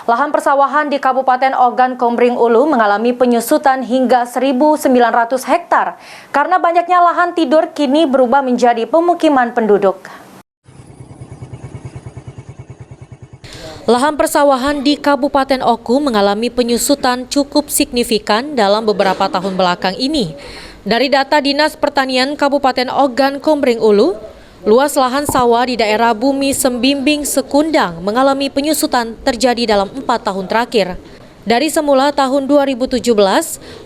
Lahan persawahan di Kabupaten Ogan Komering Ulu mengalami penyusutan hingga 1.900 hektar karena banyaknya lahan tidur kini berubah menjadi pemukiman penduduk. Lahan persawahan di Kabupaten Oku mengalami penyusutan cukup signifikan dalam beberapa tahun belakang ini. Dari data Dinas Pertanian Kabupaten Ogan Komering Ulu, luas lahan sawah di daerah Bumi Sembimbing Sekundang mengalami penyusutan terjadi dalam 4 tahun terakhir. Dari semula tahun 2017,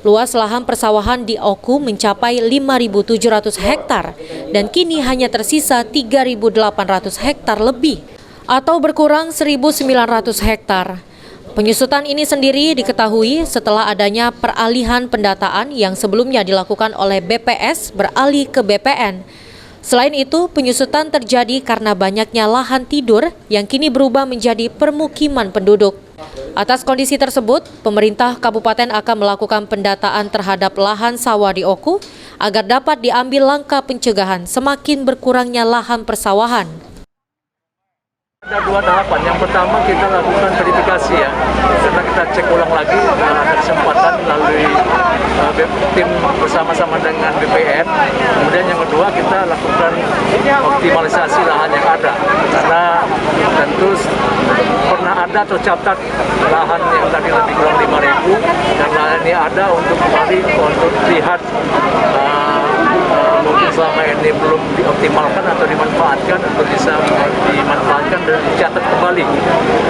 luas lahan persawahan di Oku mencapai 5.700 hektar dan kini hanya tersisa 3.800 hektar lebih atau berkurang 1.900 hektar. Penyusutan ini sendiri diketahui setelah adanya peralihan pendataan yang sebelumnya dilakukan oleh BPS beralih ke BPN. Selain itu, penyusutan terjadi karena banyaknya lahan tidur yang kini berubah menjadi permukiman penduduk. Atas kondisi tersebut, pemerintah kabupaten akan melakukan pendataan terhadap lahan sawah di Oku agar dapat diambil langkah pencegahan semakin berkurangnya lahan persawahan. Ada dua tahapan. Yang pertama kita lakukan verifikasi ya, setelah kita cek ulang lagi ada kesempatan melalui tim bersama-sama dengan BPN. Kemudian yang kedua kita lakukan optimalisasi lahan yang ada, karena tentu pernah ada tercatat lahan yang tadi lebih kurang 5.000 dan lahan ini ada untuk kembali untuk lihat mungkin selama ini belum dioptimalkan atau dimanfaatkan untuk bisa dimanfaatkan dan dicatat kembali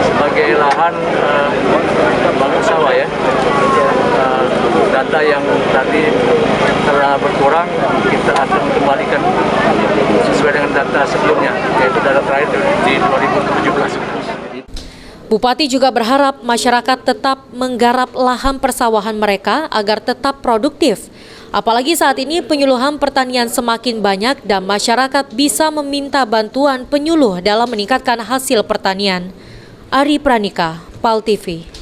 sebagai lahan bangun sawah ya. Data yang tadi telah berkurang kita akan kembalikan sesuai dengan data sebelumnya, yaitu data terakhir di 2017. Bupati juga berharap masyarakat tetap menggarap lahan persawahan mereka agar tetap produktif. Apalagi saat ini penyuluhan pertanian semakin banyak dan masyarakat bisa meminta bantuan penyuluh dalam meningkatkan hasil pertanian. Ari Pranika, PAL TV.